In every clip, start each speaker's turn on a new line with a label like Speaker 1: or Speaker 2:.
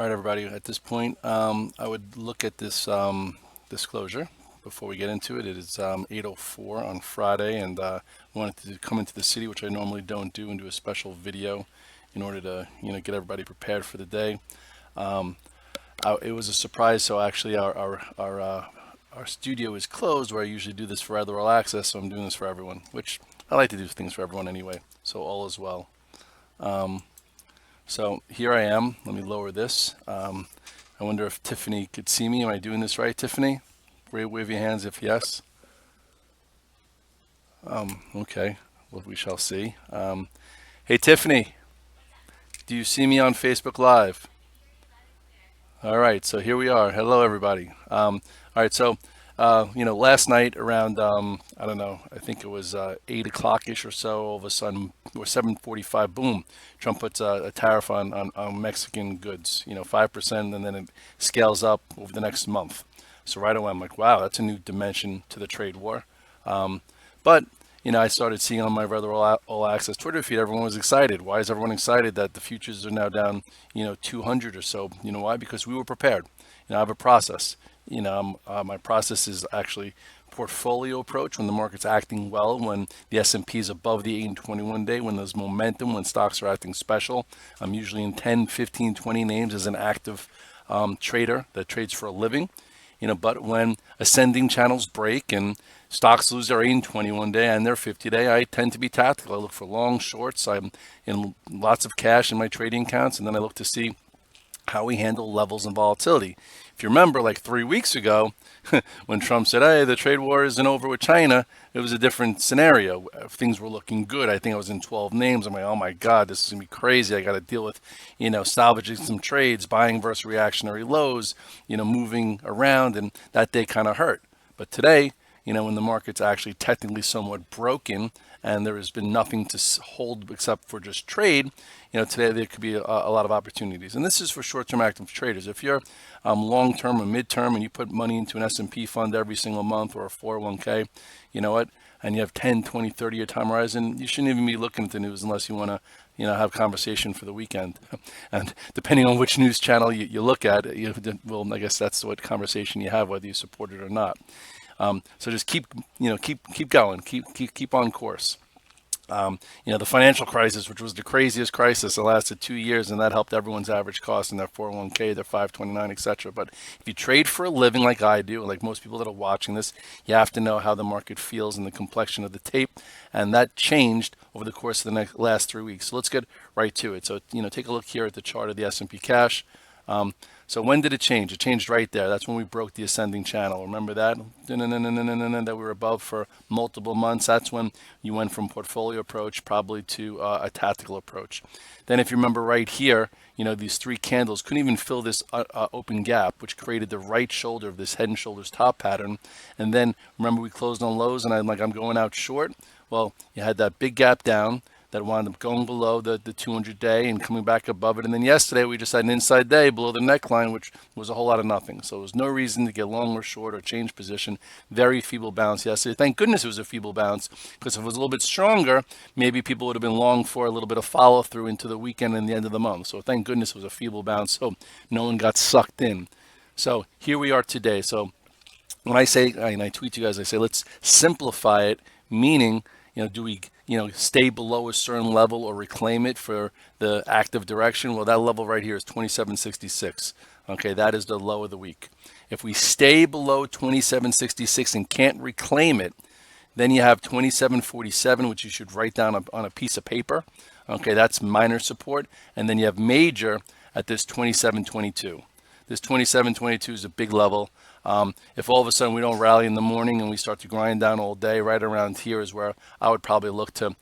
Speaker 1: All right, everybody. At this point, I would look at this disclosure before we get into it. It is 8:04 on Friday, and wanted to come into the city, which I normally don't do, and do a special video in order to get everybody prepared for the day. Um, it was a surprise, so actually our studio is closed where I usually do this for other all access, so I'm doing this for everyone, which I like to do things for everyone anyway. So all is well. Um, So here I am. Let me lower this. I wonder if Tiffany could see me. Am I doing this right, Tiffany? Wave your hands if yes. Okay. Well, we shall see. Hey, Tiffany, do you see me on Facebook Live? All right. So here we are. Hello, everybody. All right. So, last night around, I don't know, I think it was 8 o'clock ish or so, all of a sudden, or 7:45, boom, Trump puts a tariff on Mexican goods, 5%, and then it scales up over the next month. So right away, I'm like, wow, that's a new dimension to the trade war. But I started seeing on my rather all access Twitter feed, everyone was excited. Why is everyone excited that the futures are now down, 200 or so? You know why? Because we were prepared. I have a process. My process is actually portfolio approach when the market's acting well, when the S&P is above the 8 and 21 day, when there's momentum, when stocks are acting special. I'm usually in 10, 15, 20 names as an active trader that trades for a living. But when ascending channels break and stocks lose their 8 and 21 day and their 50 day, I tend to be tactical. I look for long shorts. I'm in lots of cash in my trading accounts, and then I look to see how we handle levels and volatility. If you remember, like 3 weeks ago, when Trump said, "Hey, the trade war isn't over with China," it was a different scenario. Things were looking good. I think I was in 12 names. I'm like, "Oh my God, this is gonna be crazy. I got to deal with, salvaging some trades, buying versus reactionary lows, moving around," and that day kind of hurt. But today, when the market's actually technically somewhat broken and there has been nothing to hold except for just trade, today there could be a lot of opportunities. And this is for short-term active traders. If you're long-term or mid-term and you put money into an S&P fund every single month or a 401k, you know what? And you have 10, 20, 30-year time horizon, you shouldn't even be looking at the news unless you want to, have conversation for the weekend. And depending on which news channel you look at, well, I guess that's what conversation you have, whether you support it or not. So just keep going, keep on course. The financial crisis, which was the craziest crisis, it lasted 2 years, and that helped everyone's average cost in their 401k, their 529, etc. But if you trade for a living like I do, like most people that are watching this, you have to know how the market feels and the complexion of the tape, and that changed over the course of the last 3 weeks. So let's get right to it. So take a look here at the chart of the S&P cash. So when did it change? It changed right there. That's when we broke the ascending channel. Remember that? That we were above for multiple months. That's when you went from portfolio approach probably to a tactical approach. Then if you remember right here, these three candles couldn't even fill this open gap, which created the right shoulder of this head and shoulders top pattern. And then remember we closed on lows and I'm going out short. Well, you had that big gap down that wound up going below the 200-day and coming back above it. And then yesterday we just had an inside day below the neckline, which was a whole lot of nothing. So there was no reason to get long or short or change position. Very feeble bounce yesterday. Thank goodness it was a feeble bounce, because if it was a little bit stronger, maybe people would have been long for a little bit of follow through into the weekend and the end of the month. So thank goodness it was a feeble bounce, so no one got sucked in. So here we are today. So when I say, and I tweet to you guys, I say, let's simplify it, meaning, do we, stay below a certain level or reclaim it for the active direction? Well, that level right here is 2766. Okay, that is the low of the week. If we stay below 2766 and can't reclaim it, then you have 2747, which you should write down on a piece of paper. Okay, that's minor support. And then you have major at this 2722. This 2722 is a big level. If all of a sudden we don't rally in the morning and we start to grind down all day, right around here is where I would probably look to,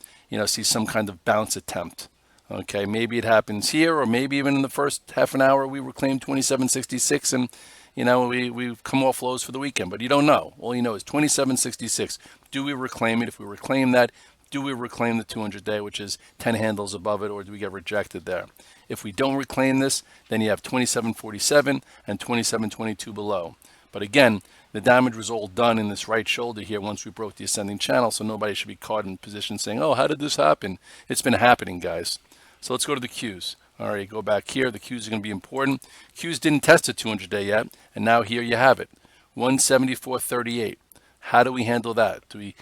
Speaker 1: see some kind of bounce attempt. Okay, maybe it happens here, or maybe even in the first half an hour we reclaim 2766 and, we've come off lows for the weekend, but you don't know. All you know is 2766. Do we reclaim it? If we reclaim that, do we reclaim the 200-day, which is 10 handles above it, or do we get rejected there? If we don't reclaim this, then you have 2747 and 2722 below. But again, the damage was all done in this right shoulder here once we broke the ascending channel, so nobody should be caught in position saying, "Oh, how did this happen?" It's been happening, guys. So let's go to the Qs. All right, go back here. The Qs are going to be important. Qs didn't test the 200-day yet, and now here you have it, 174.38. How do we handle that? Do we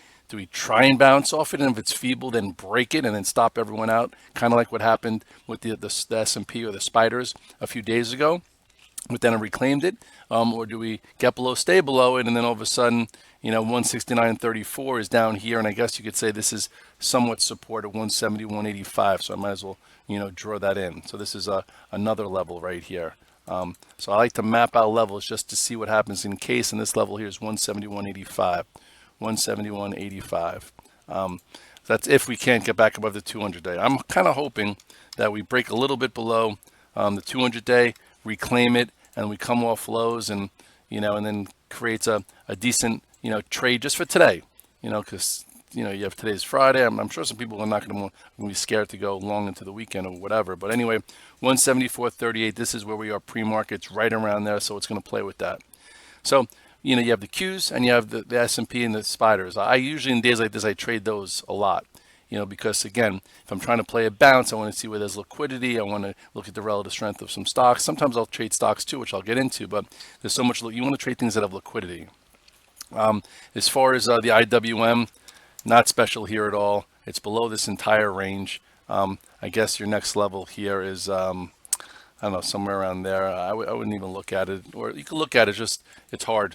Speaker 1: try and bounce off it, and if it's feeble, then break it and then stop everyone out, kind of like what happened with the S&P or the spiders a few days ago, but then it reclaimed it? Or do we get below, stay below it, and then all of a sudden, 169.34 is down here, and I guess you could say this is somewhat support at 171.85, so I might as well, draw that in. So this is another level right here. So I like to map out levels just to see what happens in case, and this level here is 171.85. 171.85. That's if we can't get back above the 200-day. I'm kind of hoping that we break a little bit below the 200-day, reclaim it, and we come off lows, and and then creates a decent trade just for today. Because you have today's Friday. I'm sure some people are not going to be scared to go long into the weekend or whatever. But anyway, 174.38. This is where we are pre-markets, right around there. So it's going to play with that. So you have the Qs and you have the S&P and the spiders. I usually, in days like this, I trade those a lot. Because again, if I'm trying to play a bounce, I want to see where there's liquidity. I want to look at the relative strength of some stocks. Sometimes I'll trade stocks too, which I'll get into, but there's so much, you want to trade things that have liquidity. As far as the IWM, not special here at all. It's below this entire range. I guess your next level here is, I don't know, somewhere around there. I wouldn't even look at it, or you could look at it, just it's hard,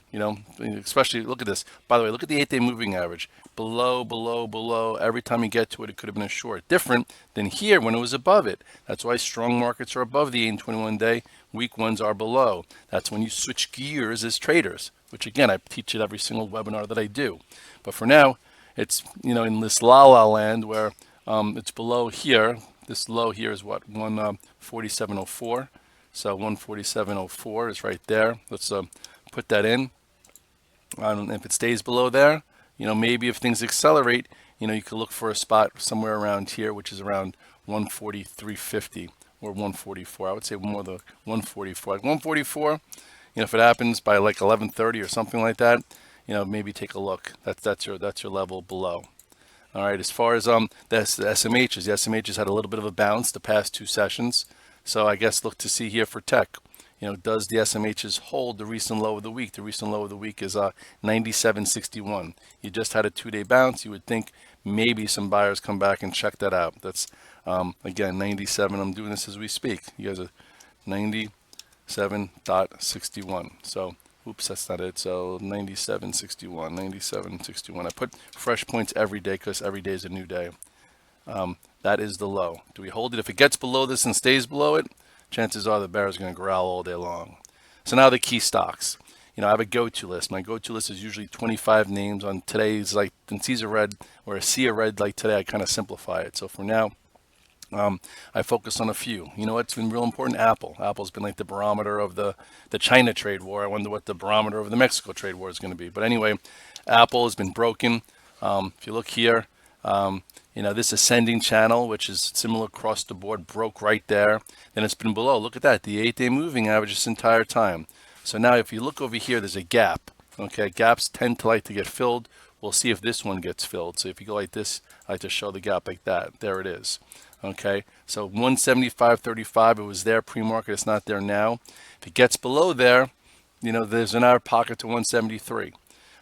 Speaker 1: especially look at this. By the way, look at the 8-day moving average. Below, below, below. Every time you get to it, it could have been a short. Different than here when it was above it. That's why strong markets are above the 8 and 21-day. Weak ones are below. That's when you switch gears as traders, which again, I teach it every single webinar that I do. But for now, it's, in this la-la land where it's below here. This low here is what, 147.04. So 147.04 is right there. Let's put that in. If it stays below there, maybe if things accelerate, you could look for a spot somewhere around here, which is around 143.50 or 144. I would say more the 144. Like 144, if it happens by like 11:30 or something like that, maybe take a look. That's your level below. All right, as far as the SMHs had a little bit of a bounce the past two sessions. So I guess look to see here for tech. Does the SMHs hold the recent low of the week? The recent low of the week is 97.61. You just had a 2-day bounce. You would think maybe some buyers come back and check that out. That's, again, 97. I'm doing this as we speak. You guys are 97.61. So, oops, that's not it. So 97.61, 97.61. I put fresh points every day because every day is a new day. That is the low. Do we hold it? If it gets below this and stays below it, chances are the bear is going to growl all day long. So now the key stocks. I have a go-to list. My go-to list is usually 25 names. On today's, like, in Caesar Red or a Sea Red like today, I kind of simplify it. So for now, I focus on a few. What's been real important? Apple. Apple's been like the barometer of the China trade war. I wonder what the barometer of the Mexico trade war is going to be. But anyway, Apple has been broken. If you look here, this ascending channel, which is similar across the board, broke right there. Then it's been below. Look at that, the 8-day moving average this entire time. So now if you look over here, there's a gap. Okay, gaps tend to like to get filled. We'll see if this one gets filled. So if you go like this, I like to show the gap like that. There it is. Okay, so 175.35, it was there pre-market. It's not there now. If it gets below there, there's another pocket to 173.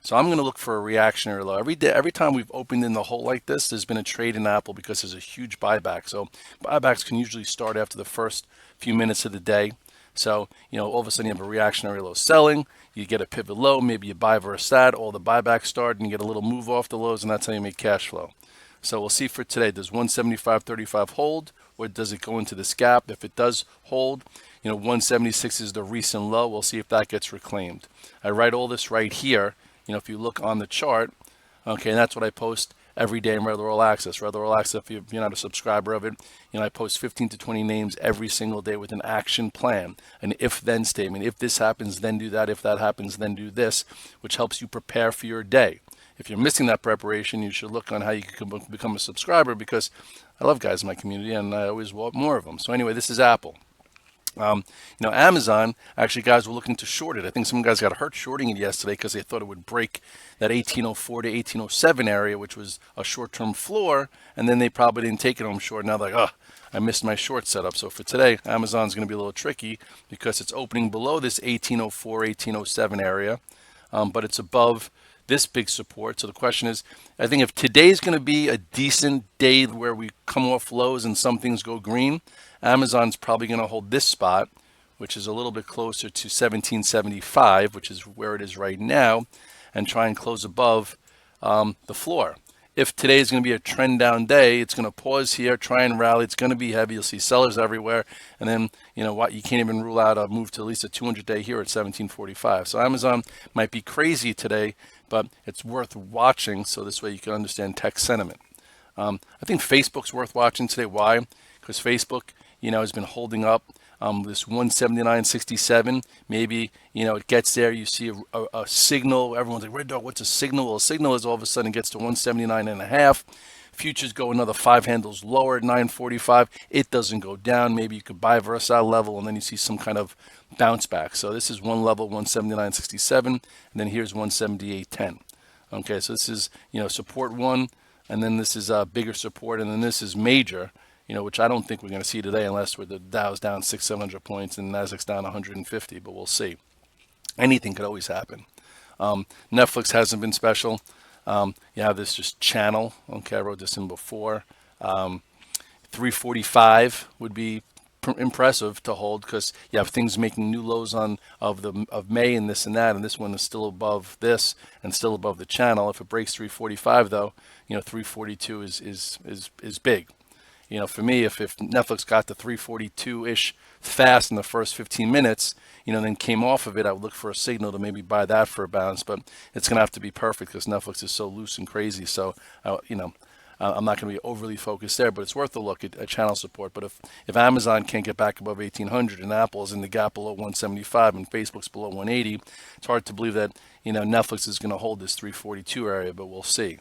Speaker 1: So I'm going to look for a reactionary low. Every day, every time we've opened in the hole like this, there's been a trade in Apple because there's a huge buyback. So buybacks can usually start after the first few minutes of the day. So, all of a sudden you have a reactionary low selling, you get a pivot low, maybe you buy versus that, all the buybacks start, and you get a little move off the lows, and that's how you make cash flow. So we'll see for today, does 175.35 hold, or does it go into this gap? If it does hold, 176 is the recent low. We'll see if that gets reclaimed. I write all this right here. If you look on the chart, okay, and that's what I post every day in Red All Access. Red All Access, if you're not a subscriber of it, I post 15 to 20 names every single day with an action plan, an if-then statement. If this happens, then do that. If that happens, then do this, which helps you prepare for your day. If you're missing that preparation, you should look on how you can become a subscriber, because I love guys in my community and I always want more of them. So anyway, this is Apple. Amazon, actually guys were looking to short it. I think some guys got hurt shorting it yesterday because they thought it would break that 1804 to 1807 area, which was a short-term floor, and then they probably didn't take it home short. Now they're like, oh, I missed my short setup. So for today, Amazon's going to be a little tricky because it's opening below this 1804, 1807 area, but it's above this big support. So the question is, I think if today's going to be a decent day where we come off lows and some things go green, Amazon's probably going to hold this spot, which is a little bit closer to 1775, which is where it is right now, and try and close above the floor. If today is going to be a trend down day, it's going to pause here, try and rally. It's going to be heavy. You'll see sellers everywhere. And then, you know what, you can't even rule out a move to at least a 200-day here at 1745. So Amazon might be crazy today, but it's worth watching. So this way you can understand tech sentiment. I think Facebook's worth watching today. Why? Because Facebook, has been holding up. This 179.67, maybe, it gets there. You see a signal. Everyone's like, Red Dog, what's a signal? Well, a signal is all of a sudden it gets to 179.5. Futures go another 5 handles lower at 945. It doesn't go down. Maybe you could buy Versailles level, and then you see some kind of bounce back. So this is one level, 179.67, and then here's 178.10. Okay, so this is, support one, and then this is bigger support, and then this is major. Which I don't think we're going to see today unless the Dow's down 600-700 points and Nasdaq's down 150, but we'll see. Anything could always happen. Netflix hasn't been special. You have this just channel. Okay, I wrote this in before. 345 would be impressive to hold because you have things making new lows of May and this and that, and this one is still above this and still above the channel. If it breaks 345 though, 342 is big. For me, if Netflix got to 342-ish fast in the first 15 minutes, then came off of it, I would look for a signal to maybe buy that for a bounce. But it's going to have to be perfect because Netflix is so loose and crazy. So, I'm not going to be overly focused there, but it's worth a look at channel support. But if Amazon can't get back above 1800 and Apple's in the gap below 175 and Facebook's below 180, it's hard to believe that, Netflix is going to hold this 342 area, but we'll see.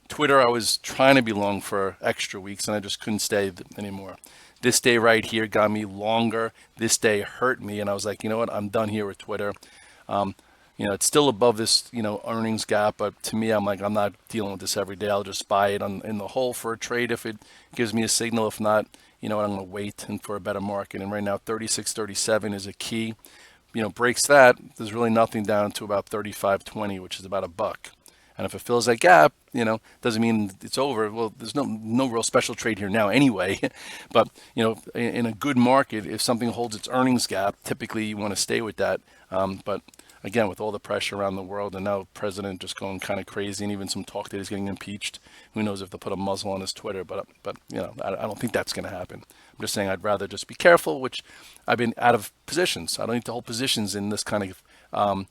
Speaker 1: Twitter, I was trying to be long for extra weeks, and I just couldn't stay anymore. This day right here got me longer. This day hurt me, and I was like, you know what? I'm done here with Twitter. It's still above this, earnings gap, but to me, I'm like, I'm not dealing with this every day. I'll just buy it in the hole for a trade if it gives me a signal. If not, I'm going to wait and for a better market. And right now, 36.37 is a key. Breaks that, there's really nothing down to about 35.20, which is about $1. And if it fills that gap, doesn't mean it's over. Well, there's no real special trade here now anyway. But, in a good market, if something holds its earnings gap, typically you want to stay with that. But again, with all the pressure around the world and now the president just going kind of crazy and even some talk that he's getting impeached, who knows if they'll put a muzzle on his Twitter. But I don't think that's going to happen. I'm just saying I'd rather just be careful, which I've been out of positions. I don't need to hold positions in this kind of,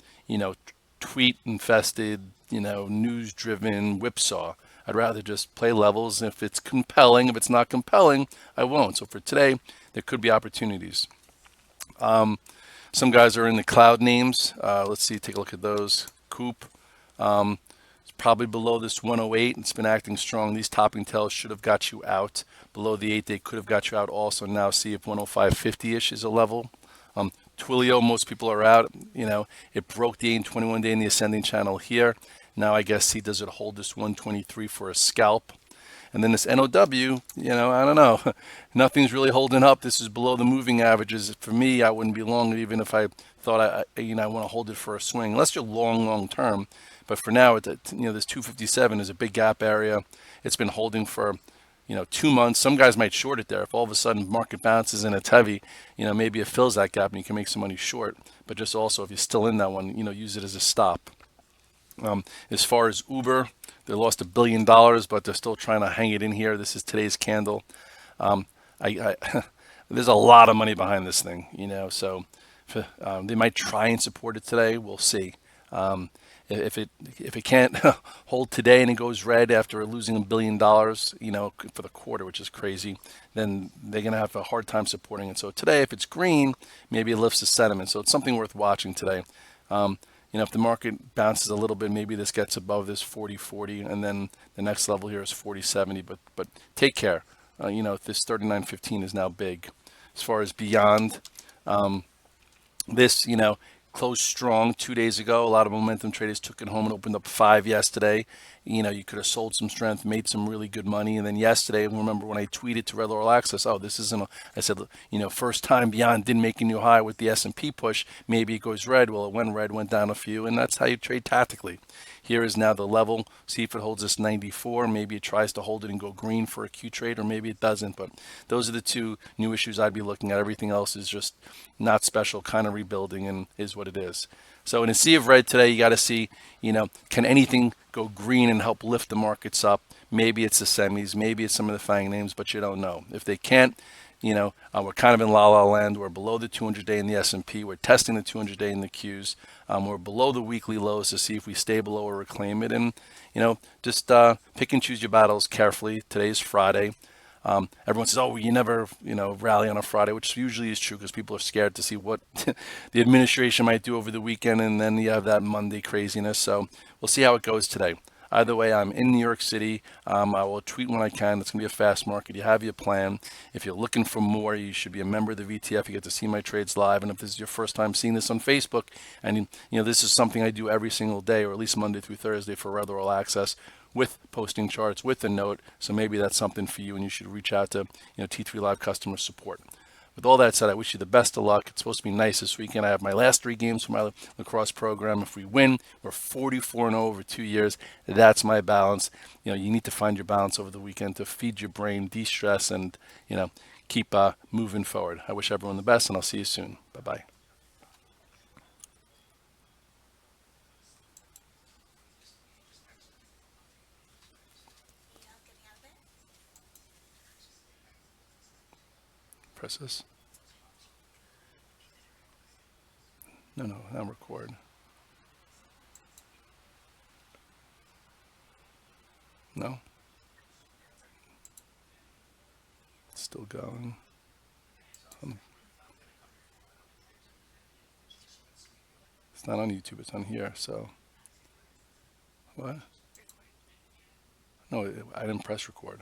Speaker 1: tweet-infested, news-driven whipsaw. I'd rather just play levels. If it's compelling, if it's not compelling, I won't. So for today, there could be opportunities. Some guys are in the cloud names. Let's see, take a look at those. Coop, it's probably below this 108. It's been acting strong. These topping tails should have got you out. Below the 8-day could have got you out also. Now see if 105.50-ish is a level. Twilio, most people are out. It broke the 21-day in the ascending channel here. Now I guess does it hold this 123 for a scalp? And then this NOW, I don't know. Nothing's really holding up. This is below the moving averages. For me, I wouldn't be long even if I thought I want to hold it for a swing, unless you're long term. But for now, this 257 is a big gap area. It's been holding for 2 months. Some guys might short it there. If all of a sudden market bounces and it's heavy, maybe it fills that gap and you can make some money short. But just also if you're still in that one, use it as a stop. As far as Uber, they lost $1 billion, but they're still trying to hang it in here. This is today's candle. There's a lot of money behind this thing, so they might try and support it today. We'll see. If it can't hold today and it goes red after losing $1 billion, for the quarter, which is crazy, then they're going to have a hard time supporting it. So today, if it's green, maybe it lifts the sentiment. So it's something worth watching today. If the market bounces a little bit, maybe this gets above this 40.40, and then the next level here is 40.70. But take care. This 39.15 is now big. as far as beyond. This, closed strong 2 days ago. A lot of momentum traders took it home and opened up 5 yesterday. You could have sold some strength, made some really good money. And then yesterday, remember when I tweeted to Red Laurel Access, oh, this isn't, I said, first time beyond didn't make a new high with the S&P push. Maybe it goes red. Well, it went red, went down a few, and that's how you trade tactically. Here is now the level. See if it holds this 94. Maybe it tries to hold it and go green for a Q trade, or maybe it doesn't. But those are the two new issues I'd be looking at. Everything else is just not special, kind of rebuilding, and is what it is. So in a sea of red today, you got to see, can anything go green and help lift the markets up? Maybe it's the semis, maybe it's some of the FANG names, but you don't know. If they can't, we're kind of in la-la land. We're below the 200-day in the S&P. We're testing the 200-day in the Qs. We're below the weekly lows to see if we stay below or reclaim it. And, just pick and choose your battles carefully. Today's Friday. Everyone says, oh, you never, rally on a Friday, which usually is true because people are scared to see what the administration might do over the weekend. And then you have that Monday craziness. So we'll see how it goes today. Either way, I'm in New York City. I will tweet when I can. It's going to be a fast market. You have your plan. If you're looking for more, you should be a member of the VTF. You get to see my trades live. And if this is your first time seeing this on Facebook, and this is something I do every single day, or at least Monday through Thursday for Red Laurel Access, with posting charts, with a note. So maybe that's something for you, and you should reach out to T3 Live customer support. With all that said, I wish you the best of luck. It's supposed to be nice this weekend. I have my last 3 games for my lacrosse program. If we win, we're 44-0 over 2 years. That's my balance. You need to find your balance over the weekend to feed your brain, de-stress, and keep moving forward. I wish everyone the best, and I'll see you soon. Bye-bye. Press this. No, I'm record. No. It's still going. It's not on YouTube, it's on here, so. What? No, I didn't press record.